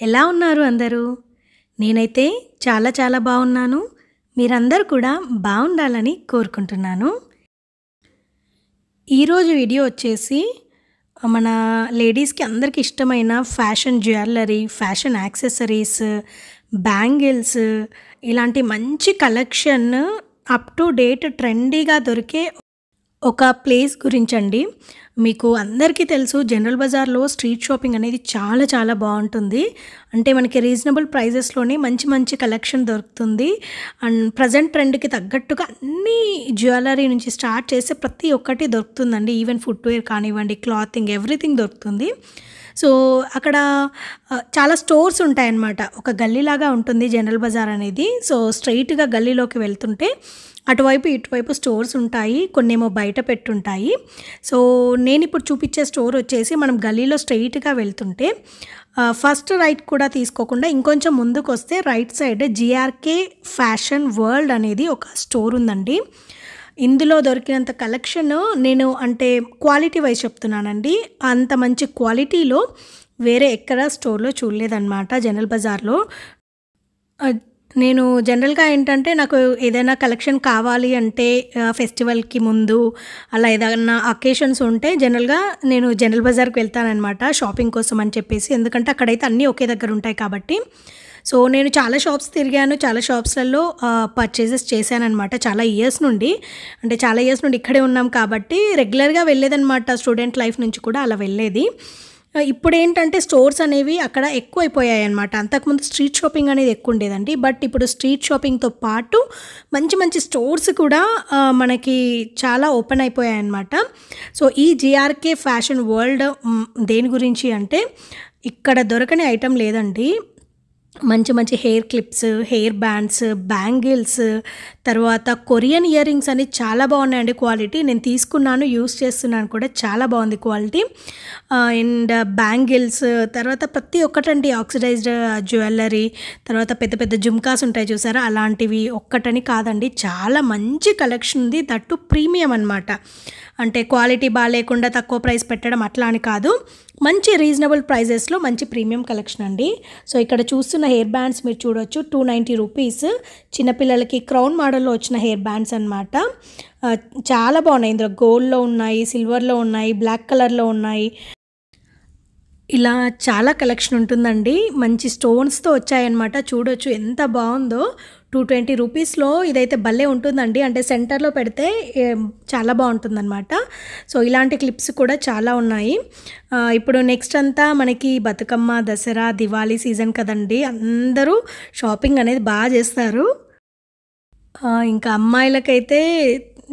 ఎలా ఉన్నారు అందరూ? నేనైతే చాలా చాలా బాగున్నాను. మీరందరూ కూడా బాగుండాలని కోరుకుంటున్నాను. ఈరోజు వీడియో వచ్చేసి మన లేడీస్‌కి అందరికి ఇష్టమైన fashion jewellery, fashion accessories, bangles ఇలాంటి మంచి కలెక్షన్ అప్ టు డేట్ ట్రెండీగా దొరికే ఒక ప్లేస్ గురించండి. మీకు అందరికీ తెలుసు జనరల్ బజార్‌లో స్ట్రీట్ షాపింగ్ అనేది చాలా చాలా బాగుంటుంది. అంటే మనకి రీజనబుల్ ప్రైజెస్‌లోనే మంచి మంచి కలెక్షన్ దొరుకుతుంది. అండ్ ప్రజెంట్ ట్రెండ్‌కి తగ్గట్టుగా అన్ని జ్యువెల్లరీ నుంచి స్టార్ట్ చేసి ప్రతి ఒక్కటి దొరుకుతుందండి. ఈవెన్ ఫుట్‌వేర్ కానివ్వండి, క్లాతింగ్ ఎవ్రీథింగ్ దొరుకుతుంది. సో అక్కడ చాలా స్టోర్స్ ఉంటాయన్నమాట. ఒక గల్లీలాగా ఉంటుంది జనరల్ బజార్ అనేది. సో స్ట్రెయిట్‌గా గల్లీలోకి వెళ్తుంటే అటువైపు ఇటువైపు స్టోర్స్ ఉంటాయి. కొన్నేమో బయట పెట్టుంటాయి. సో నేను ఇప్పుడు చూపించే స్టోర్ వచ్చేసి మనం గల్లీలో స్ట్రెయిట్‌గా వెళ్తుంటే ఫస్ట్ రైట్ కూడా తీసుకోకుండా ఇంకొంచెం ముందుకు వస్తే రైట్ సైడ్ జీఆర్కే ఫ్యాషన్ వరల్డ్ అనేది ఒక స్టోర్ ఉందండి. ఇందులో దొరికినంత కలెక్షన్ నేను అంటే క్వాలిటీ వైజ్ చెప్తున్నానండి. అంత మంచి క్వాలిటీలో వేరే ఎక్కడ స్టోర్‌లో చూడలేదన్నమాట జనరల్ బజార్‌లో. నేను జనరల్‌గా ఏంటంటే నాకు ఏదైనా కలెక్షన్ కావాలి అంటే ఫెస్టివల్‌కి ముందు అలా ఏదైనా అకేషన్స్ ఉంటే జనరల్‌గా నేను జనరల్ బజార్‌కి వెళ్తానన్నమాట షాపింగ్ కోసం అని చెప్పేసి. ఎందుకంటే అక్కడైతే అన్నీ ఒకే దగ్గర ఉంటాయి కాబట్టి. సో నేను చాలా షాప్స్ తిరిగాను. చాలా షాప్స్‌లలో పర్చేజెస్ చేశానన్నమాట చాలా ఇయర్స్ నుండి. అంటే చాలా ఇయర్స్ నుండి ఇక్కడే ఉన్నాం కాబట్టి రెగ్యులర్‌గా వెళ్ళేదన్నమాట. స్టూడెంట్ లైఫ్ నుంచి కూడా అలా వెళ్ళేది. ఇప్పుడేంటంటే స్టోర్స్ అనేవి అక్కడ ఎక్కువైపోయాయన్నమాట. అంతకుముందు స్ట్రీట్ షాపింగ్ అనేది ఎక్కువ ఉండేదండి. బట్ ఇప్పుడు స్ట్రీట్ షాపింగ్‌తో పాటు మంచి మంచి స్టోర్స్ కూడా మనకి చాలా ఓపెన్ అయిపోయాయన్నమాట. సో ఈ జీఆర్కే ఫ్యాషన్ వరల్డ్ దేని గురించి అంటే ఇక్కడ దొరకని ఐటెం లేదండి. మంచి మంచి hair clips, hair bands, bangles, తర్వాత కొరియన్ ఇయర్ రింగ్స్ అని చాలా బాగున్నాయండి క్వాలిటీ. నేను తీసుకున్నాను, యూస్ చేస్తున్నాను కూడా, చాలా బాగుంది క్వాలిటీ. అండ్ బ్యాంగిల్స్, తర్వాత ప్రతి ఒక్కటండి ఆక్సిడైజ్డ్ జ్యువెల్లరీ, తర్వాత పెద్ద పెద్ద జుమ్కాస్ ఉంటాయి చూసారా, అలాంటివి ఒక్కటని కాదండి, చాలా మంచి కలెక్షన్ ఉంది. దట్టు ప్రీమియం అనమాట. అంటే క్వాలిటీ బాగాలేకుండా తక్కువ ప్రైస్ పెట్టడం అట్లా అని కాదు, మంచి రీజనబుల్ ప్రైజెస్లో మంచి ప్రీమియం కలెక్షన్ అండి. సో ఇక్కడ చూస్తున్న హెయిర్ బ్యాండ్స్ మీరు చూడొచ్చు, 290 రూపీస్. చిన్నపిల్లలకి క్రౌన్ మోడల్లో వచ్చిన హెయిర్ బ్యాండ్స్ అనమాట. చాలా బాగున్నాయి. ఇందులో గోల్డ్లో ఉన్నాయి, సిల్వర్లో ఉన్నాయి, బ్లాక్ కలర్లో ఉన్నాయి. ఇలా చాలా కలెక్షన్ ఉంటుందండి. మంచి స్టోన్స్తో వచ్చాయన్నమాట. చూడొచ్చు ఎంత బాగుందో. 220 రూపీస్లో ఇదైతే భలే ఉంటుందండి. అంటే సెంటర్లో పెడితే చాలా బాగుంటుందన్నమాట. సో ఇలాంటి క్లిప్స్ కూడా చాలా ఉన్నాయి. ఇప్పుడు నెక్స్ట్ అంతా మనకి బతుకమ్మ, దసరా, దివాళీ సీజన్ కదండి. అందరూ షాపింగ్ అనేది బాగా చేస్తారు. ఇంకా అమ్మాయిలకైతే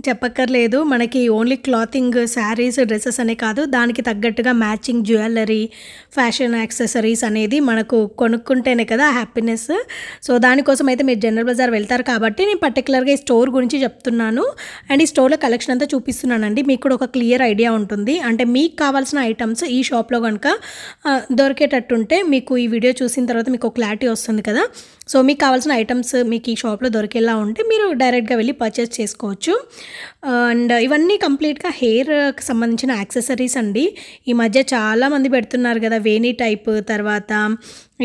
చెప్పక్కర్లేదు. మనకి ఓన్లీ క్లాతింగ్, శారీస్, డ్రెస్సెస్ అనే కాదు, దానికి తగ్గట్టుగా మ్యాచింగ్ జ్యువెల్లరీ, ఫ్యాషన్ యాక్సెసరీస్ అనేది మనకు కొనుక్కుంటేనే కదా హ్యాపీనెస్. సో దానికోసం అయితే మీరు జనరల్ బజార్ వెళ్తారు కాబట్టి నేను పర్టికులర్గా ఈ స్టోర్ గురించి చెప్తున్నాను. అండ్ ఈ స్టోర్లో కలెక్షన్ అంతా చూపిస్తున్నానండి. మీకు కూడా ఒక క్లియర్ ఐడియా ఉంటుంది. అంటే మీకు కావాల్సిన ఐటమ్స్ ఈ షాప్లో కనుక దొరికేటట్టుంటే మీకు ఈ వీడియో చూసిన తర్వాత మీకు క్లారిటీ వస్తుంది కదా. సో మీకు కావాల్సిన ఐటమ్స్ మీకు ఈ షాప్లో దొరికేలా ఉంటే మీరు డైరెక్ట్గా వెళ్ళి పర్చేస్ చేసుకోవచ్చు. అండ్ ఇవన్నీ కంప్లీట్గా హెయిర్కి సంబంధించిన యాక్సెసరీస్ అండి. ఈ మధ్య చాలామంది పెడుతున్నారు కదా వేణీ టైప్, తర్వాత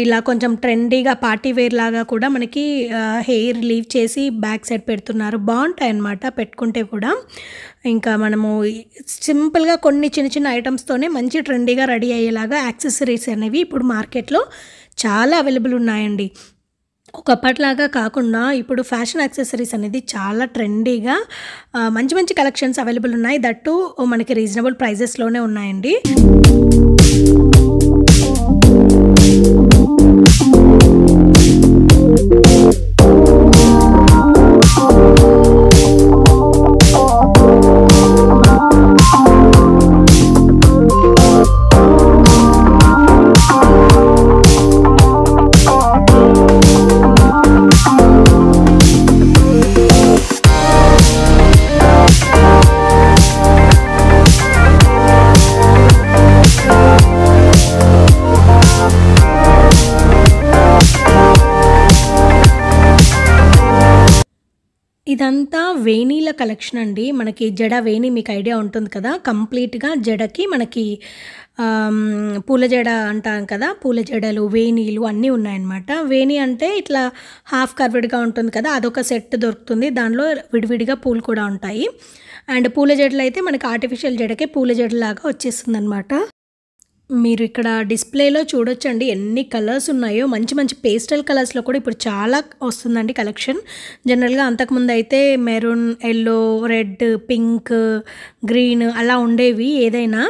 ఇలా కొంచెం ట్రెండీగా పార్టీ వేర్ లాగా కూడా మనకి హెయిర్ లీవ్ చేసి బ్యాక్ సైడ్ పెడుతున్నారు. బాగుంటాయి అన్నమాట పెట్టుకుంటే కూడా. ఇంకా మనము సింపుల్గా కొన్ని చిన్న చిన్న ఐటమ్స్తోనే మంచి ట్రెండీగా రెడీ అయ్యేలాగా యాక్సెసరీస్ అనేవి ఇప్పుడు మార్కెట్లో చాలా అవైలబుల్ ఉన్నాయండి. ఒకప్పటిలాగా కాకుండా ఇప్పుడు ఫ్యాషన్ యాక్సెసరీస్ అనేది చాలా ట్రెండీగా మంచి మంచి కలెక్షన్స్ అవైలబుల్ ఉన్నాయి. దట్టు మనకి రీజనబుల్ ప్రైజెస్లోనే ఉన్నాయండి. ఇదంతా వేణీల కలెక్షన్ అండి. మనకి జడ వేణి మీకు ఐడియా ఉంటుంది కదా! కంప్లీట్‌గా జడకి మనకి పూల జడ అంటాం కదా! పూల జడలు, వేణీలు అన్నీ ఉన్నాయన్నమాట. వేణి అంటే ఇట్లా హాఫ్ కర్వ్డ్‌గా ఉంటుంది కదా! అదొక సెట్ దొరుకుతుంది. దానిలో విడివిడిగా పూలు కూడా ఉంటాయి. అండ్ పూల జడలైతే మనకి ఆర్టిఫిషియల్ జడకే పూల జడలాగా వచ్చేస్తుందన్నమాట. మీరు ఇక్కడ డిస్‌ప్లేలో చూడొచ్చండి ఎన్ని కలర్స్ ఉన్నాయో. మంచి మంచి పేస్టల్ కలర్స్‌లో కూడా ఇప్పుడు చాలా వస్తుందండి కలెక్షన్. జనరల్‌గా అంతకుముందయితే maroon, yellow, red, pink, green అలా ఉండేవి ఏదైనా.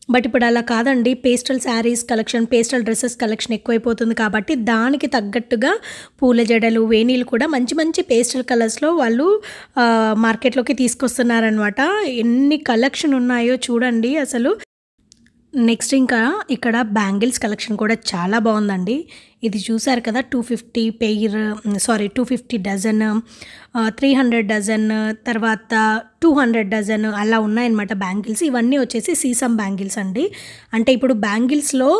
బట్ ఇప్పుడు అలా కాదండి. Pastel saris collection, pastel dresses collection ఎక్కువైపోతుంది కాబట్టి దానికి తగ్గట్టుగా పూల జడలు, వేణీలు కూడా మంచి మంచి పేస్టల్ కలర్స్‌లో వాళ్ళు మార్కెట్‌లోకి తీసుకొస్తున్నారనమాట. ఎన్ని కలెక్షన్ ఉన్నాయో చూడండి అసలు. నెక్స్ట్ ఇంకా ఇక్కడ బ్యాంగిల్స్ కలెక్షన్ కూడా చాలా బాగుందండి. ఇది చూసారు కదా 250 డజన్, 300 డజన్, తర్వాత 200 డజన్ అలా ఉన్నాయన్నమాట బ్యాంగిల్స్. ఇవన్నీ వచ్చేసి సీసమ్ బ్యాంగిల్స్ అండి. అంటే ఇప్పుడు బ్యాంగిల్స్‌లో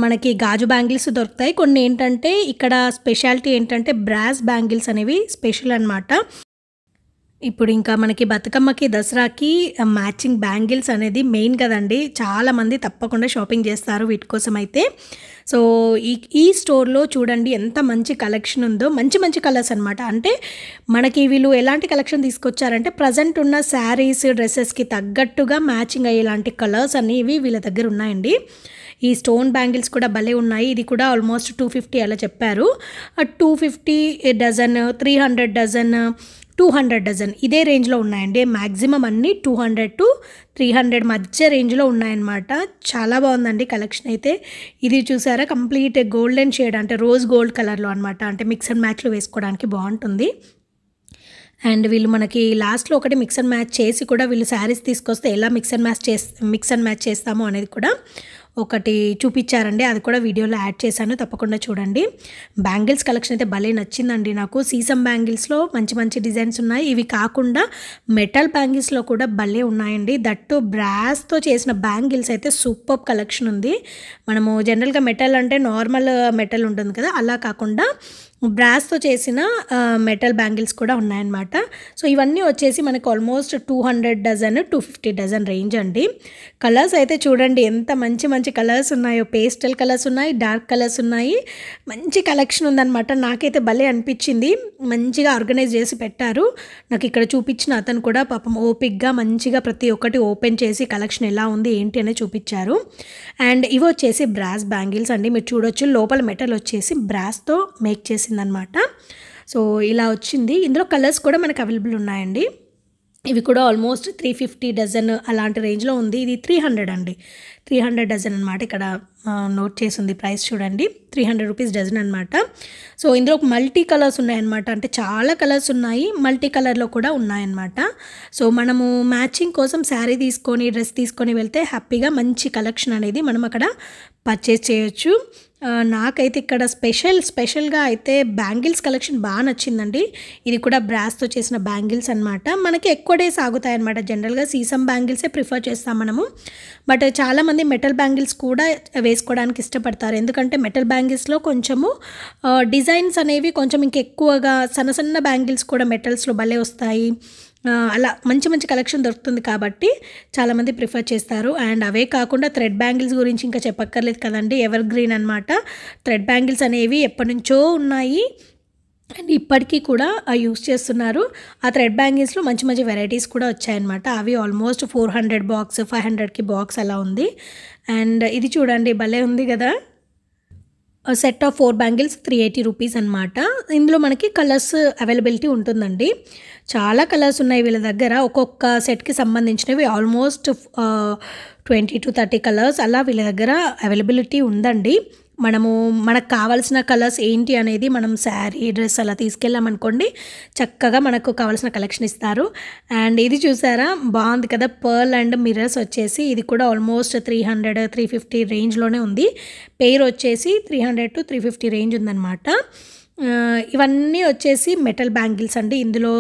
మనకి గాజు బ్యాంగిల్స్ దొరుకుతాయి. కొన్ని ఏంటంటే ఇక్కడ స్పెషాలిటీ ఏంటంటే బ్రాస్ బ్యాంగిల్స్ అనేవి స్పెషల్ అనమాట. ఇప్పుడు ఇంకా మనకి బతుకమ్మకి, దసరాకి మ్యాచింగ్ బ్యాంగిల్స్ అనేది మెయిన్ కదండీ. చాలామంది తప్పకుండా షాపింగ్ చేస్తారు వీటి కోసం అయితే. సో, ఈ స్టోర్‌లో చూడండి ఎంత మంచి కలెక్షన్ ఉందో. మంచి మంచి కలర్స్ అనమాట. అంటే మనకి వీళ్ళు ఎలాంటి కలెక్షన్ తీసుకొచ్చారంటే ప్రజెంట్ ఉన్న శారీస్, డ్రెసెస్‌కి తగ్గట్టుగా మ్యాచింగ్ అయ్యేలాంటి కలర్స్ అనేవి వీళ్ళ దగ్గర ఉన్నాయండి. ఈ స్టోన్ బ్యాంగిల్స్ కూడా భలే ఉన్నాయి. ఇది కూడా ఆల్మోస్ట్ 250 అలా చెప్పారు. 250 డజన్, 300 డజన్, 200 డజన్ ఇదే రేంజ్‌లో ఉన్నాయండి. మాక్సిమం అన్నీ 200-300 మధ్య రేంజ్‌లో ఉన్నాయన్నమాట. చాలా బాగుందండి కలెక్షన్ అయితే. ఇది చూసారా కంప్లీట్ గోల్డెన్ షేడ్ అంటే రోజ్ గోల్డ్ కలర్‌లో అనమాట. అంటే మిక్స్ అండ్ మ్యాచ్‌లో వేసుకోవడానికి బాగుంటుంది. అండ్ వీళ్ళు మనకి లాస్ట్‌లో ఒకటి మిక్స్ అండ్ మ్యాచ్ చేసి కూడా వీళ్ళు శారీస్ తీసుకొస్తే ఎలా మిక్స్ అండ్ మ్యాచ్ చేస్తాము అనేది కూడా ఒకటి చూపించారండి. అది కూడా వీడియోలో యాడ్ చేశాను. తప్పకుండా చూడండి. బ్యాంగిల్స్ కలెక్షన్ అయితే భలే నచ్చిందండి నాకు. సీసమ్ బ్యాంగిల్స్‌లో మంచి మంచి డిజైన్స్ ఉన్నాయి. ఇవి కాకుండా మెటల్ బ్యాంగిల్స్‌లో కూడా భలే ఉన్నాయండి. దట్టు బ్రాస్‌తో చేసిన బ్యాంగిల్స్ అయితే సూపర్బ్ కలెక్షన్ ఉంది. మనము జనరల్‌గా మెటల్ అంటే నార్మల్ మెటల్ ఉంటుంది కదా! అలా కాకుండా బ్రాస్‌తో చేసిన మెటల్ బ్యాంగిల్స్ కూడా ఉన్నాయన్నమాట. సో, ఇవన్నీ వచ్చేసి మనకు ఆల్మోస్ట్ 200 డజన్, 250 డజన్ రేంజ్ అండి. కలర్స్ అయితే చూడండి ఎంత మంచి మంచి కలర్స్ ఉన్నాయో. పేస్టల్ కలర్స్ ఉన్నాయి, డార్క్ కలర్స్ ఉన్నాయి. మంచి కలెక్షన్ ఉందన్నమాట. నాకైతే భలే అనిపించింది. మంచిగా ఆర్గనైజ్ చేసి పెట్టారు. నాకు ఇక్కడ చూపించిన అతను కూడా పాపం ఓపిక్‌గా మంచిగా ప్రతి ఒక్కటి ఓపెన్ చేసి కలెక్షన్ ఎలా ఉంది ఏంటి అనేది చూపించారు. అండ్ ఇవి వచ్చేసి బ్రాస్ బ్యాంగిల్స్ అండి. మీరు చూడొచ్చు లోపల మెటల్ వచ్చేసి బ్రాస్‌తో మేక్ చేసిందనమాట. సో, ఇలా వచ్చింది. ఇందులో కలర్స్ కూడా మనకు అవైలబుల్ ఉన్నాయండి. ఇవి కూడా ఆల్మోస్ట్ 350 డజన్ అలాంటి రేంజ్‌లో ఉంది. ఇది 300 అండి. 300 డజన్ అనమాట. ఇక్కడ నోట్ చేసుంది ప్రైస్ చూడండి. ₹300 డజన్ అనమాట. సో, ఇందులో మల్టీ కలర్స్ ఉన్నాయన్నమాట. అంటే చాలా కలర్స్ ఉన్నాయి. మల్టీ కలర్‌లో కూడా ఉన్నాయన్నమాట. సో, మనము మ్యాచింగ్ కోసం శారీ తీసుకొని, డ్రెస్ తీసుకొని వెళ్తే హ్యాపీగా మంచి కలెక్షన్ అనేది మనం అక్కడ పర్చేస్ చేయొచ్చు. నాకైతే ఇక్కడ స్పెషల్‌గా అయితే బ్యాంగిల్స్ కలెక్షన్ నచ్చిందండి. ఇది కూడా బ్రాస్‌తో చేసిన బ్యాంగిల్స్ అనమాట. మనకి ఎక్కువ డేస్ ఆగుతాయన్నమాట. జనరల్‌గా సీసమ్ బ్యాంగిల్సే ప్రిఫర్ చేస్తాం మనము. బట్ చాలామంది మెటల్ బ్యాంగిల్స్ కూడా వేసుకోవడానికి ఇష్టపడతారు. ఎందుకంటే మెటల్ బ్యాంగిల్స్‌లో కొంచెము డిజైన్స్ అనేవి కొంచెం ఇంకెక్కువగా సన్న సన్న బ్యాంగిల్స్ కూడా మెటల్స్‌లో భలే వస్తాయి. అలా మంచి మంచి కలెక్షన్ దొరుకుతుంది కాబట్టి చాలామంది ప్రిఫర్ చేస్తారు. అండ్ అవే కాకుండా థ్రెడ్ బ్యాంగిల్స్ గురించి ఇంకా చెప్పక్కర్లేదు కదండీ. ఎవర్ గ్రీన్ అనమాట. థ్రెడ్ బ్యాంగిల్స్ అనేవి ఎప్పటినుంచో ఉన్నాయి. అండ్ ఇప్పటికీ కూడా యూస్ చేస్తున్నారు. ఆ థ్రెడ్ బ్యాంగిల్స్‌లో మంచి మంచి వెరైటీస్ కూడా వచ్చాయన్నమాట. అవి ఆల్మోస్ట్ 400 బాక్స్, 500కి బాక్స్ అలా ఉంది. అండ్ ఇది చూడండి భలే ఉంది కదా! సెట్ ఆఫ్ 4 బ్యాంగిల్స్ ₹380 అనమాట. ఇందులో మనకి కలర్స్ అవైలబిలిటీ ఉంటుందండి. చాలా కలర్స్ ఉన్నాయి వీళ్ళ దగ్గర. ఒక్కొక్క సెట్‌కి సంబంధించినవి ఆల్మోస్ట్ 20-30 కలర్స్ అలా వీళ్ళ దగ్గర అవైలబిలిటీ ఉందండి. మనకు కావాల్సిన కలర్స్ ఏంటి అనేది మనం శారీ, డ్రెస్ అలా తీసుకెళ్ళామనుకోండి చక్కగా మనకు కావాల్సిన కలెక్షన్ ఇస్తారు. అండ్ ఇది చూసారా బాగుంది కదా! పర్ల్ అండ్ మిర్రర్స్ వచ్చేసి ఇది కూడా ఆల్మోస్ట్ 300-350 రేంజ్‌లోనే ఉంది. పెయిర్ వచ్చేసి 300-350 రేంజ్ ఉందన్నమాట. ఇవన్నీ వచ్చేసి మెటల్ బ్యాంగిల్స్ అండి. ఇందులో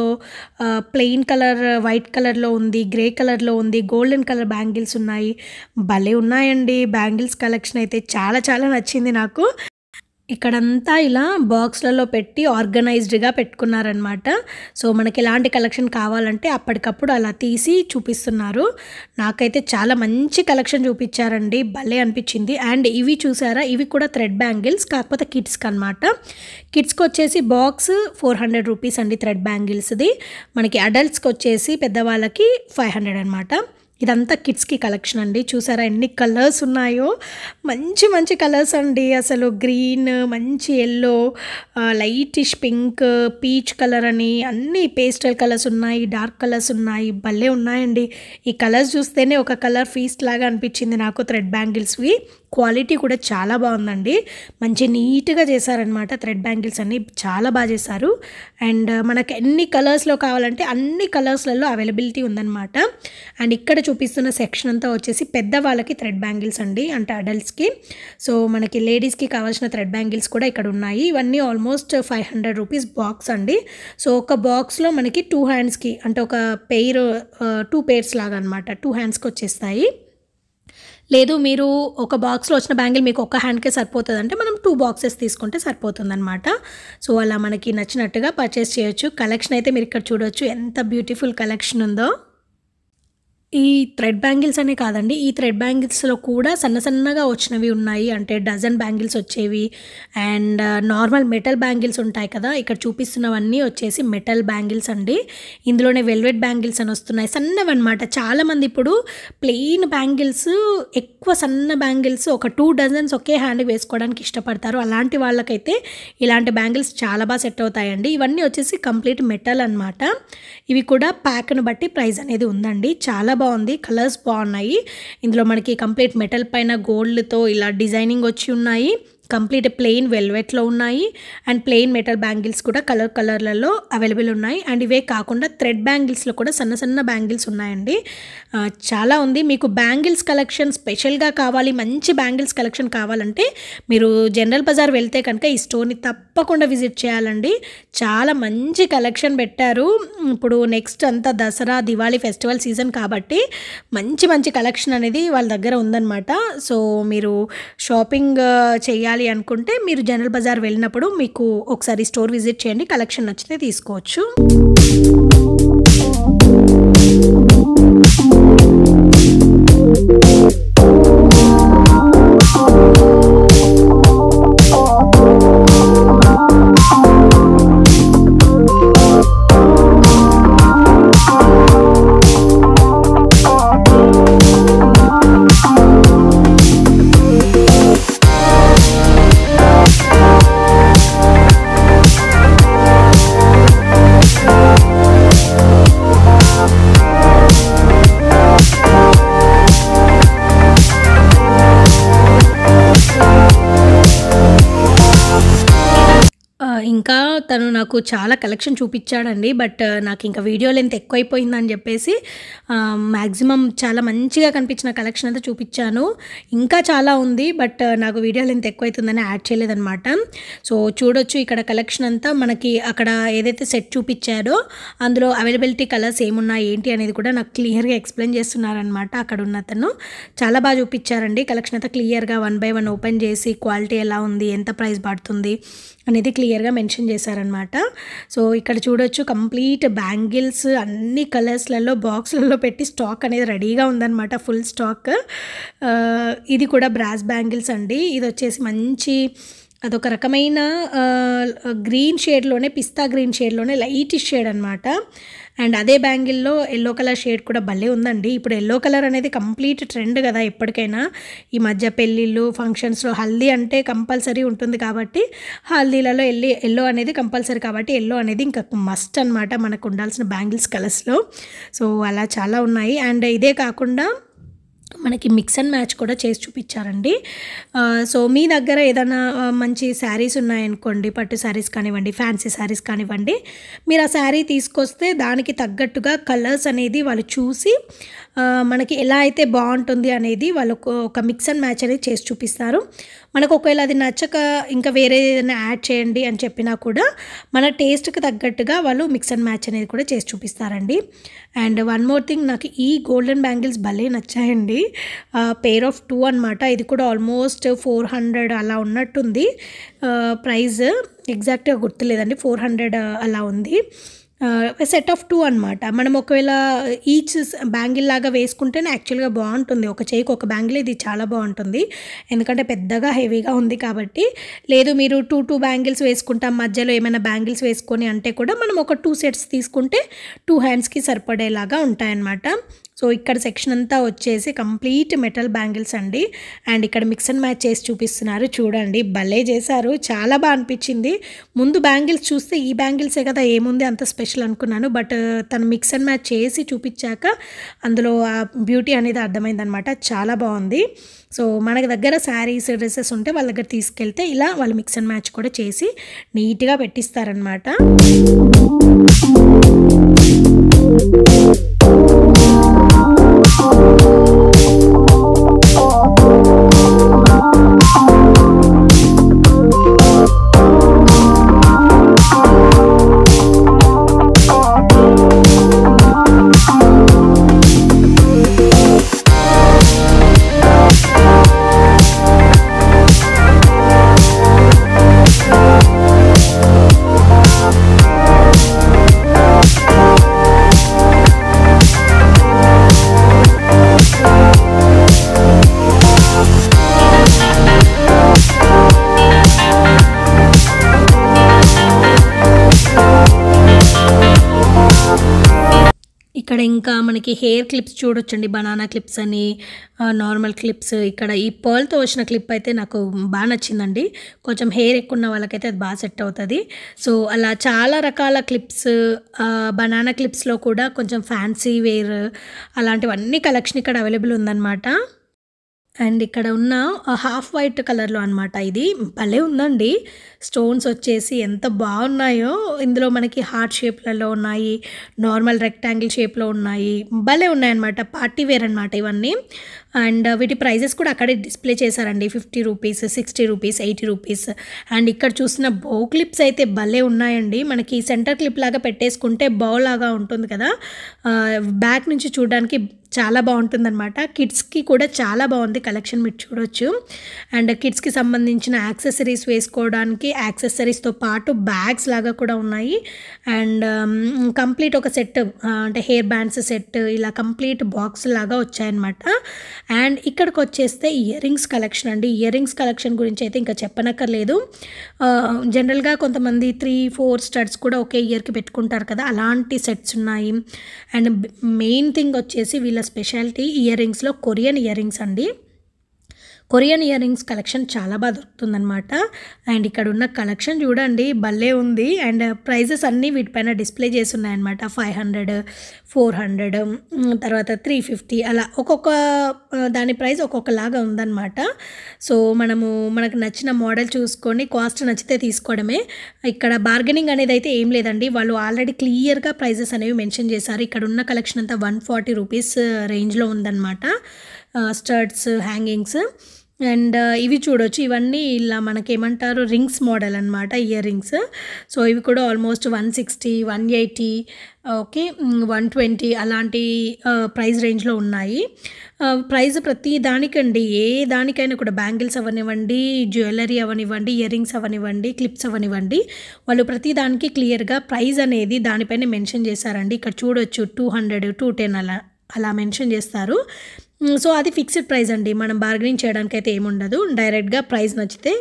ప్లెయిన్ కలర్, వైట్ కలర్‌లో ఉంది, గ్రే కలర్‌లో ఉంది, గోల్డెన్ కలర్ బ్యాంగిల్స్ ఉన్నాయి. భలే ఉన్నాయండి బ్యాంగిల్స్ కలెక్షన్ అయితే చాలా చాలా నచ్చింది నాకు. ఇక్కడంతా ఇలా బాక్స్‌లలో పెట్టి ఆర్గనైజ్డ్‌గా పెట్టుకున్నారనమాట. సో, మనకి ఎలాంటి కలెక్షన్ కావాలంటే అప్పటికప్పుడు అలా తీసి చూపిస్తున్నారు. నాకైతే చాలా మంచి కలెక్షన్ చూపిచ్చారండి. భలే అనిపిచ్చింది. అండ్ ఇవి చూసారా? ఇవి కూడా థ్రెడ్ బ్యాంగిల్స్ కాకపోతే కిడ్స్‌కనమాట. కిడ్స్‌కొచ్చేసి బాక్స్ 400 రూపీస్ అండి థ్రెడ్ బ్యాంగిల్స్‌ది. మనకి అడల్ట్స్‌కొచ్చేసి పెద్దవాళ్ళకి 500 అనమాట. ఇదంతా కిడ్స్‌కి కలెక్షన్ అండి. చూసారా ఎన్ని కలర్స్ ఉన్నాయో. మంచి మంచి కలర్స్ అండి. అసలు గ్రీన్, మంచి yellow, lightish pink, peach colour అని అన్నీ పేస్టల్ కలర్స్ ఉన్నాయి, డార్క్ కలర్స్ ఉన్నాయి. భలే ఉన్నాయండి. ఈ కలర్స్ చూస్తేనే ఒక కలర్ ఫీస్ట్ లాగా అనిపించింది నాకు థ్రెడ్ బ్యాంగిల్స్‌వి. క్వాలిటీ కూడా చాలా బాగుందండి. మంచి నీట్‌గా చేశారనమాట. థ్రెడ్ బ్యాంగిల్స్ అన్నీ చాలా బాగా చేశారు. అండ్ మనకు ఎన్ని కలర్స్‌లో కావాలంటే అన్ని కలర్స్‌లలో అవైలబిలిటీ ఉందన్నమాట. అండ్ ఇక్కడ చూపిస్తున్న సెక్షన్ అంతా వచ్చేసి పెద్దవాళ్ళకి థ్రెడ్ బ్యాంగిల్స్ అండి, అంటే అడల్ట్స్‌కి. సో, మనకి లేడీస్‌కి కావాల్సిన థ్రెడ్ బ్యాంగిల్స్ కూడా ఇక్కడ ఉన్నాయి. ఇవన్నీ ఆల్మోస్ట్ 500 రూపీస్ బాక్స్ అండి. సో, ఒక బాక్స్‌లో మనకి 2 హ్యాండ్స్‌కి అంటే ఒక పెయిర్ 2 పెయిర్స్ లాగా అనమాట. 2 హ్యాండ్స్‌కి వచ్చేస్తాయి. లేదు మీరు ఒక బాక్స్‌లో వచ్చిన బ్యాంగిల్ మీకు ఒక హ్యాండ్‌కే సరిపోతదంటే మనం 2 బాక్సెస్ తీసుకుంటే సరిపోతుందనమాట. సో, అలా మనకి నచ్చినట్టుగా పర్చేస్ చేయొచ్చు. కలెక్షన్ అయితే మీరు ఇక్కడ చూడొచ్చు ఎంత బ్యూటిఫుల్ కలెక్షన్ ఉందో. ఈ థ్రెడ్ బ్యాంగిల్స్ అనే కాదండి. ఈ థ్రెడ్ బ్యాంగిల్స్‌లో కూడా సన్న సన్నగా వచ్చినవి ఉన్నాయి. అంటే డజన్ బ్యాంగిల్స్ వచ్చేవి అండ్ నార్మల్ మెటల్ బ్యాంగిల్స్ ఉంటాయి కదా! ఇక్కడ చూపిస్తున్నవన్నీ వచ్చేసి మెటల్ బ్యాంగిల్స్ అండి. ఇందులోనే వెల్వెట్ బ్యాంగిల్స్ అని వస్తున్నాయి. సన్నవన్నమాట. చాలామంది ఇప్పుడు ప్లెయిన్ బ్యాంగిల్స్ ఎక్కువ సన్న బ్యాంగిల్స్ ఒక 2 డజన్స్ ఒకే హ్యాండ్‌కి వేసుకోవడానికి ఇష్టపడతారు. అలాంటి వాళ్ళకైతే ఇలాంటి బ్యాంగిల్స్ చాలా బాగా సెట్ అవుతాయండి. ఇవన్నీ వచ్చేసి కంప్లీట్ మెటల్ అనమాట. ఇవి కూడా ప్యాక్‌ని బట్టి ప్రైస్ అనేది ఉందండి. చాలా బాగుంది. కలర్స్ బాగున్నాయి. ఇందులో మనకి కంప్లీట్ మెటల్ పైన గోల్డ్‌తో ఇలా డిజైనింగ్ వచ్చి ఉన్నాయి. కంప్లీట్ ప్లెయిన్ వెల్వెట్‌లో ఉన్నాయి. అండ్ ప్లెయిన్ మెటల్ బ్యాంగిల్స్ కూడా కలర్‌లలో అవైలబుల్ ఉన్నాయి. అండ్ ఇవే కాకుండా థ్రెడ్ బ్యాంగిల్స్‌లో కూడా సన్న సన్న బ్యాంగిల్స్ ఉన్నాయండి. చాలా ఉంది. మీకు బ్యాంగిల్స్ కలెక్షన్ స్పెషల్‌గా కావాలి, మంచి బ్యాంగిల్స్ కలెక్షన్ కావాలంటే మీరు జనరల్ బజార్ వెళ్తే కనుక ఈ స్టోర్‌ని తప్పకుండా విజిట్ చేయాలండి. చాలా మంచి కలెక్షన్ పెట్టారు. ఇప్పుడు నెక్స్ట్ అంతా దసరా, దివాళీ ఫెస్టివల్ సీజన్ కాబట్టి మంచి మంచి కలెక్షన్ అనేది వాళ్ళ దగ్గర ఉందన్నమాట. సో, మీరు షాపింగ్ చేయాలి అనుకుంటే మీరు జనరల్ బజార్ వెళ్ళినప్పుడు మీకు ఒకసారి స్టోర్ విజిట్ చేయండి. కలెక్షన్ నచ్చితే తీసుకోవచ్చు. ఇంకా తను నాకు చాలా కలెక్షన్ చూపించాడండి. బట్ నాకు ఇంకా వీడియో లెంత్ ఎక్కువైపోయిందని చెప్పేసి మ్యాక్సిమం చాలా మంచిగా కనిపించిన కలెక్షన్ అంతా చూపించాను. ఇంకా చాలా ఉంది బట్ నాకు వీడియో లెంత్ ఎక్కువైతుందని యాడ్ చేయలేదన్నమాట. సో, చూడొచ్చు ఇక్కడ కలెక్షన్ అంతా మనకి అక్కడ ఏదైతే సెట్ చూపించారో అందులో అవైలబిలిటీ కలర్స్ ఏమున్నాయి ఏంటి అనేది కూడా నాకు క్లియర్గా ఎక్స్ప్లెయిన్ చేస్తున్నారనమాట. అక్కడ ఉన్న అతను చాలా బాగా చూపించారండి. కలెక్షన్ అంతా క్లియర్గా 1 బై 1 ఓపెన్ చేసి క్వాలిటీ ఎలా ఉంది, ఎంత ప్రైస్ పడుతుంది అనేది క్లియర్గా మెన్షన్ చేశారనమాట. సో, ఇక్కడ చూడొచ్చు కంప్లీట్ బ్యాంగిల్స్ అన్ని కలర్స్లలో బాక్స్లలో పెట్టి స్టాక్ అనేది రెడీగా ఉందన్నమాట. Full stock. ఇది కూడా బ్రాస్ బ్యాంగిల్స్ అండి. ఇది వచ్చేసి మంచి అదొక రకమైన గ్రీన్ షేడ్లోనే, పిస్తా గ్రీన్ షేడ్లోనే లైటిష్ షేడ్ అనమాట. అండ్ అదే బ్యాంగిల్లో ఎల్లో కలర్ షేడ్ కూడా భలే ఉందండి. ఇప్పుడు ఎల్లో కలర్ అనేది కంప్లీట్ ట్రెండ్ కదా ఎప్పటికైనా. ఈ మధ్య పెళ్ళిళ్ళు, ఫంక్షన్స్లో హల్దీ అంటే కంపల్సరీ ఉంటుంది కాబట్టి హల్దీలలో ఎల్లో అనేది కంపల్సరీ కాబట్టి ఎల్లో అనేది ఇంకా మస్ట్ అనమాట మనకు ఉండాల్సిన బ్యాంగిల్స్ కలర్స్లో. సో, అలా చాలా ఉన్నాయి. అండ్ ఇదే కాకుండా మనకి మిక్స్ అండ్ మ్యాచ్ కూడా చేసి చూపించారండి. సో, మీ దగ్గర ఏదైనా మంచి శారీస్ ఉన్నాయనుకోండి, పట్టు శారీస్ కానివ్వండి, ఫ్యాన్సీ శారీస్ కానివ్వండి, మీరు ఆ శారీ తీసుకొస్తే దానికి తగ్గట్టుగా కలర్స్ అనేది వాళ్ళు చూసి మనకి ఎలా అయితే బాగుంటుంది అనేది వాళ్ళు ఒక మిక్స్ అండ్ మ్యాచ్ అనేది చేసి చూపిస్తారు. మనకు ఒకవేళ అది నచ్చక ఇంకా వేరే ఏదైనా యాడ్ చేయండి అని చెప్పినా కూడా మన టేస్ట్కి తగ్గట్టుగా వాళ్ళు మిక్స్ అండ్ మ్యాచ్ అనేది కూడా చేసి చూపిస్తారండి. అండ్ వన్ మోర్ థింగ్, నాకు ఈ గోల్డెన్ బ్యాంగిల్స్ భలే నచ్చాయండి. పెయిర్ ఆఫ్ 2 అనమాట. ఇది కూడా ఆల్మోస్ట్ 400 అలా ఉన్నట్టుంది ప్రైస్. ఎగ్జాక్ట్గా గుర్తులేదండి, 400 అలా ఉంది. సెట్ ఆఫ్ 2 అనమాట. మనం ఒకవేళ ఈచ్ బ్యాంగిల్ లాగా వేసుకుంటేనే యాక్చువల్గా బాగుంటుంది. ఒక చేయికి ఒక బ్యాంగిల్ ఇది చాలా బాగుంటుంది, ఎందుకంటే పెద్దగా హెవీగా ఉంది కాబట్టి. లేదు మీరు 2 బ్యాంగిల్స్ వేసుకుంటాం, మధ్యలో ఏమైనా బ్యాంగిల్స్ వేసుకొని అంటే కూడా మనం ఒక 2 సెట్స్ తీసుకుంటే 2 హ్యాండ్స్కి సరిపడేలాగా ఉంటాయన్నమాట. సో ఇక్కడ సెక్షన్ అంతా వచ్చేసి కంప్లీట్ మెటల్ బ్యాంగిల్స్ అండి. అండ్ ఇక్కడ మిక్స్ అండ్ మ్యాచ్ చేసి చూపిస్తున్నారు. చూడండి భలే చేశారు, చాలా బాగా అనిపించింది. ముందు బ్యాంగిల్స్ చూస్తే ఈ బ్యాంగిల్సే కదా ఏముంది అంత స్పెషల్ అనుకున్నాను, బట్ తను మిక్స్ అండ్ మ్యాచ్ చేసి చూపించాక అందులో ఆ బ్యూటీ అనేది అర్థమైందనమాట. చాలా బాగుంది. సో మనకి దగ్గర శారీస్ డ్రెస్సెస్ ఉంటే వాళ్ళ దగ్గర తీసుకెళ్తే ఇలా వాళ్ళు మిక్స్ అండ్ మ్యాచ్ కూడా చేసి నీట్గా పెట్టిస్తారనమాట. ఇక్కడ ఇంకా మనకి హెయిర్ క్లిప్స్ చూడొచ్చండి, బనానా క్లిప్స్ అని, నార్మల్ క్లిప్స్. ఇక్కడ ఈ పర్ల్తో వచ్చిన క్లిప్ అయితే నాకు బాగా నచ్చిందండి. కొంచెం హెయిర్ ఎక్కువ ఉన్న వాళ్ళకైతే అది బాగా సెట్ అవుతుంది. సో అలా చాలా రకాల క్లిప్స్, బనానా క్లిప్స్లో కూడా కొంచెం ఫ్యాన్సీ వేర్ అలాంటివన్నీ కలెక్షన్ ఇక్కడ అవైలబుల్ ఉందన్నమాట. అండ్ ఇక్కడ ఉన్న హాఫ్ వైట్ కలర్లో అనమాట. ఇది భలే ఉందండి. స్టోన్స్ వచ్చేసి ఎంత బాగున్నాయో. ఇందులో మనకి హార్ట్ షేప్లలో ఉన్నాయి, నార్మల్ రెక్టాంగిల్ షేప్లో ఉన్నాయి, భలే ఉన్నాయన్నమాట. పార్టీ వేర్ అనమాట ఇవన్నీ. అండ్ వీటి ప్రైజెస్ కూడా అక్కడే డిస్ప్లే చేశారండి. 50 రూపీస్, 60 రూపీస్, 80 రూపీస్. అండ్ ఇక్కడ చూసిన బౌ క్లిప్స్ అయితే భలే ఉన్నాయండి. మనకి సెంటర్ క్లిప్ లాగా పెట్టేసుకుంటే బౌ లాగా ఉంటుంది కదా, బ్యాక్ నుంచి చూడడానికి చాలా బాగుంటుందన్నమాట. కిడ్స్కి కూడా చాలా బాగుంది కలెక్షన్, మీరు చూడొచ్చు. అండ్ కిడ్స్కి సంబంధించిన యాక్సెసరీస్ వేసుకోవడానికి యాక్సెసరీస్తో పాటు బ్యాగ్స్ లాగా కూడా ఉన్నాయి. అండ్ కంప్లీట్ ఒక సెట్, అంటే హెయిర్ బ్యాండ్స్ సెట్, ఇలా కంప్లీట్ బాక్స్ లాగా వచ్చాయన్నమాట. అండ్ ఇక్కడికి వచ్చేస్తే ఇయర్ రింగ్స్ కలెక్షన్ అండి. ఇయర్ రింగ్స్ కలెక్షన్ గురించి అయితే ఇంకా చెప్పనక్కర్లేదు. జనరల్గా కొంతమంది 3-4 స్టడ్స్ కూడా ఒకే ఇయర్కి పెట్టుకుంటారు కదా, అలాంటి సెట్స్ ఉన్నాయి. అండ్ మెయిన్ థింగ్ వచ్చేసి వీళ్ళ స్పెషాలిటీ ఇయర్ రింగ్స్లో కొరియన్ ఇయర్ రింగ్స్ అండి. కొరియన్ ఇయర్ రింగ్స్ కలెక్షన్ చాలా బాగా దొరుకుతుందన్నమాట. అండ్ ఇక్కడ ఉన్న కలెక్షన్ చూడండి భలే ఉంది. అండ్ ప్రైజెస్ అన్నీ వీటిపైన డిస్ప్లే చేసి ఉన్నాయన్నమాట. 500, 400, తర్వాత 350 అలా ఒక్కొక్క దాని ప్రైస్ ఒక్కొక్కలాగా ఉందన్నమాట. సో మనకు నచ్చిన మోడల్ చూసుకొని కాస్ట్ నచ్చితే తీసుకోవడమే. ఇక్కడ బార్గెనింగ్ అనేది అయితే ఏం లేదండి. వాళ్ళు ఆల్రెడీ క్లియర్గా ప్రైజెస్ అనేవి మెన్షన్ చేశారు. ఇక్కడ ఉన్న కలెక్షన్ అంతా 140 రూపీస్ రేంజ్లో ఉందన్నమాట. Studs, hangings. అండ్ ఇవి చూడొచ్చు, ఇవన్నీ ఇలా మనకేమంటారు రింగ్స్ మోడల్ అనమాట, ఇయర్ రింగ్స్. సో ఇవి కూడా ఆల్మోస్ట్ 160, 180, ఓకే 120 అలాంటి ప్రైస్ రేంజ్లో ఉన్నాయి. ప్రైస్ ప్రతి దానికండి, ఏ దానికైనా కూడా బ్యాంగిల్స్ అవనివ్వండి, జ్యువెలరీ అవనివ్వండి, ఇయర్ రింగ్స్ అవనివ్వండి, క్లిప్స్ అవనివ్వండి, వాళ్ళు ప్రతి దానికి క్లియర్గా ప్రైస్ అనేది దానిపైన మెన్షన్ చేశారండి. ఇక్కడ చూడొచ్చు 200, 210 అలా మెన్షన్ చేస్తారు. సో అది ఫిక్స్డ్ ప్రైస్ అండి. మనం బార్గెనింగ్ చేయడానికి అయితే ఏముండదు. డైరెక్ట్గా ప్రైస్ నచ్చితే,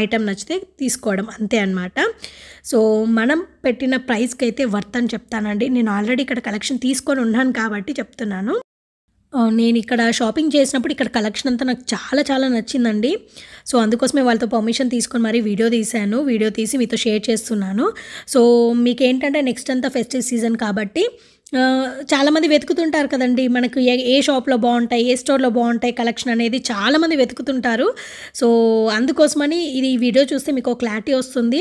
ఐటమ్ నచ్చితే తీసుకోవడం అంతే అనమాట. సో మనం పెట్టిన ప్రైస్కి అయితే వర్త్ అని చెప్తానండి. నేను ఆల్రెడీ ఇక్కడ కలెక్షన్ తీసుకొని ఉన్నాను కాబట్టి చెప్తున్నాను. నేను ఇక్కడ షాపింగ్ చేసినప్పుడు ఇక్కడ కలెక్షన్ అంతా నాకు చాలా చాలా నచ్చిందండి. సో అందుకోసమే వాళ్ళతో పర్మిషన్ తీసుకొని మరీ వీడియో తీశాను. వీడియో తీసి మీతో షేర్ చేస్తున్నాను. సో మీకేంటంటే నెక్స్ట్ అంతా ఫెస్టివ్ సీజన్ కాబట్టి చాలామంది వెతుకుతుంటారు కదండీ! మనకు ఏ షాప్‌లో బావుంటాయి, ఏ స్టోర్‌లో బావుంటాయి కలెక్షన్ అనేది చాలామంది వెతుకుతుంటారు. సో, అందుకోసమని ఈ వీడియో చూస్తే మీకో క్లారిటీ వస్తుంది.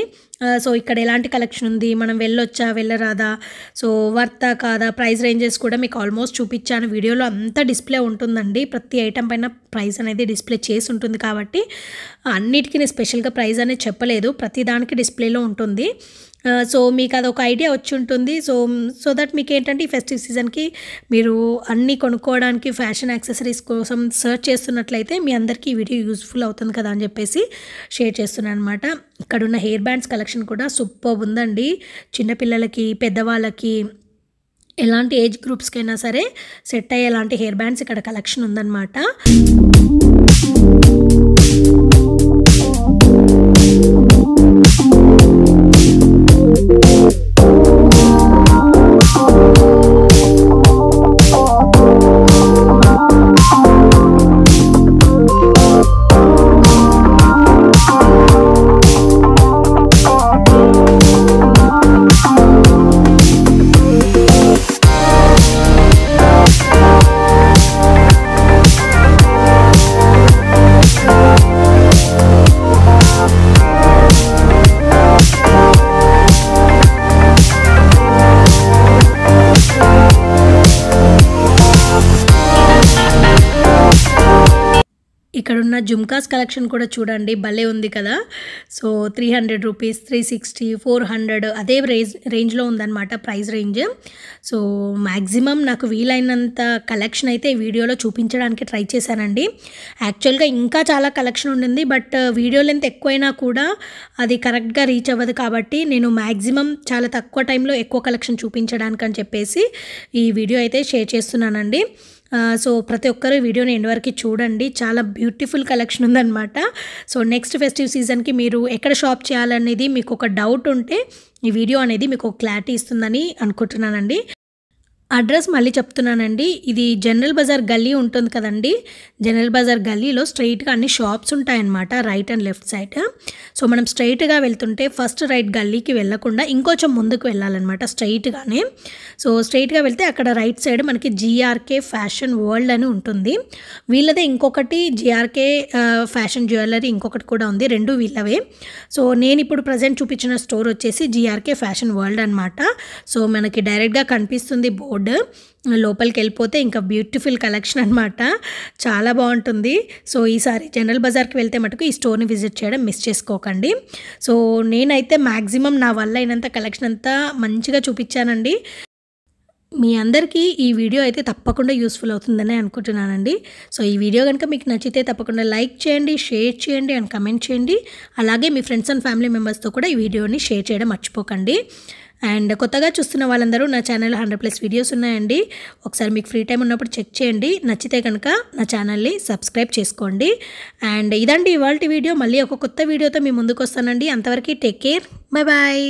సో, ఇక్కడ ఎలాంటి కలెక్షన్ ఉంది, మనం వెళ్ళొచ్చా, వెళ్ళరాదా, సో వర్తా కాదా, ప్రైస్ రేంజెస్ కూడా మీకు ఆల్మోస్ట్ చూపిచ్చాను. వీడియోలో అంతా డిస్‌ప్లే ఉంటుందండి. ప్రతి ఐటెం పైన ప్రైస్ అనేది డిస్‌ప్లే చేసి ఉంటుంది కాబట్టి అన్నిటికి నేను స్పెషల్‌గా ప్రైస్ అనేది చెప్పలేదు. ప్రతి దానికి డిస్‌ప్లేలో ఉంటుంది. సో, మీకు అదొక ఐడియా వచ్చుంటుంది. సో దట్ మీకేంటంటే ఈ ఫెస్టివ్ సీజన్‌కి మీరు అన్నీ కొనుక్కోవడానికి ఫ్యాషన్ యాక్సెసరీస్ కోసం సెర్చ్ చేస్తున్నట్లయితే మీ అందరికీ ఈ వీడియో యూజ్‌ఫుల్ అవుతుంది కదా అని చెప్పేసి షేర్ చేస్తున్నాననమాట. ఇక్కడున్న హెయిర్ బ్యాండ్స్ కలెక్షన్ కూడా సూపర్బ్ ఉందండి. చిన్నపిల్లలకి, పెద్దవాళ్ళకి ఎలాంటి ఏజ్ గ్రూప్స్‌కైనా సరే సెట్ అయ్యేలాంటి హెయిర్ బ్యాండ్స్ ఇక్కడ కలెక్షన్ ఉందన్నమాట. ఇక్కడున్న జుమ్కాస్ కలెక్షన్ కూడా చూడండి, భలే ఉంది కదా! సో, 300 రూపీస్, 360, 400 అదే రేంజ్‌లో ఉందన్నమాట ప్రైస్ రేంజ్. సో, మ్యాక్సిమం నాకు వీలైనంత కలెక్షన్ అయితే ఈ వీడియోలో చూపించడానికి ట్రై చేశానండి. యాక్చువల్‌గా ఇంకా చాలా కలెక్షన్ ఉండింది. బట్ వీడియో లెంత్ ఎక్కువైనా కూడా అది కరెక్ట్‌గా రీచ్ అవ్వదు కాబట్టి నేను మ్యాక్సిమం చాలా తక్కువ టైంలో ఎక్కువ కలెక్షన్ చూపించడానికి అని చెప్పేసి ఈ వీడియో అయితే షేర్ చేస్తున్నానండి. సో, ప్రతి ఒక్కరు వీడియోని ఎండ్ వరకు చూడండి. చాలా బ్యూటిఫుల్ కలెక్షన్ ఉందన్నమాట. సో, నెక్స్ట్ ఫెస్టివ్ సీజన్‌కి మీరు ఎక్కడ షాప్ చేయాలనేది మీకు ఒక డౌట్ ఉంటే ఈ వీడియో అనేది మీకు క్లారిటీ ఇస్తుందని అనుకుంటున్నానండి. అడ్రస్ మళ్ళీ చెప్తున్నానండి. ఇది జనరల్ బజార్ గల్లీ ఉంటుంది కదండీ! జనరల్ బజార్ గల్లీలో స్ట్రెయిట్‌గా అన్ని షాప్స్ ఉంటాయన్నమాట, right and left side. So, మనం స్ట్రెయిట్‌గా వెళ్తుంటే ఫస్ట్ రైట్ గల్లీకి వెళ్ళకుండా ఇంకొంచెం ముందుకు వెళ్ళాలన్నమాట స్ట్రెయిట్‌గానే. సో, స్ట్రెయిట్‌గా వెళ్తే అక్కడ రైట్ సైడ్ మనకి జీఆర్కే ఫ్యాషన్ వరల్డ్ అని ఉంటుంది. వీళ్ళదే ఇంకొకటి జీఆర్కే ఫ్యాషన్ జ్యువెలరీ ఇంకొకటి కూడా ఉంది. రెండు వీళ్ళవే. సో, నేను ఇప్పుడు ప్రజెంట్ చూపించిన స్టోర్ వచ్చేసి జీఆర్కే ఫ్యాషన్ వరల్డ్ అనమాట. సో, మనకి డైరెక్ట్‌గా కనిపిస్తుంది బోర్డు. లోపలికి వెళ్ళిపోతే ఇంకా బ్యూటిఫుల్ కలెక్షన్ అనమాట. చాలా బాగుంటుంది. సో, ఈసారి జనరల్ బజార్కి వెళ్తే మటుకు ఈ స్టోర్ని విజిట్ చేయడం మిస్ చేసుకోకండి. సో, నేనైతే మ్యాక్సిమం నా వల్ల అయినంత కలెక్షన్ అంతా మంచిగా చూపించానండి. మీ అందరికీ ఈ వీడియో అయితే తప్పకుండా యూస్ఫుల్ అవుతుందని అనుకుంటున్నానండి. సో, ఈ వీడియో కనుక మీకు నచ్చితే తప్పకుండా లైక్ చేయండి, షేర్ చేయండి అండ్ కమెంట్ చేయండి. అలాగే మీ ఫ్రెండ్స్ అండ్ ఫ్యామిలీ మెంబర్స్తో కూడా ఈ వీడియోని షేర్ చేయడం మర్చిపోకండి. అండ్ కొత్తగా చూస్తున్న వాళ్ళందరూ నా ఛానల్లో 100+ వీడియోస్ ఉన్నాయండి. ఒకసారి మీకు ఫ్రీ టైం ఉన్నప్పుడు చెక్ చేయండి. నచ్చితే కనుక నా ఛానల్ని సబ్స్క్రైబ్ చేసుకోండి. అండ్ ఇదండి ఇవాల్టి వీడియో. మళ్ళీ ఒక కొత్త వీడియోతో మీ ముందుకు వస్తానండి. అంతవరకు టేక్ కేర్. Bye bye.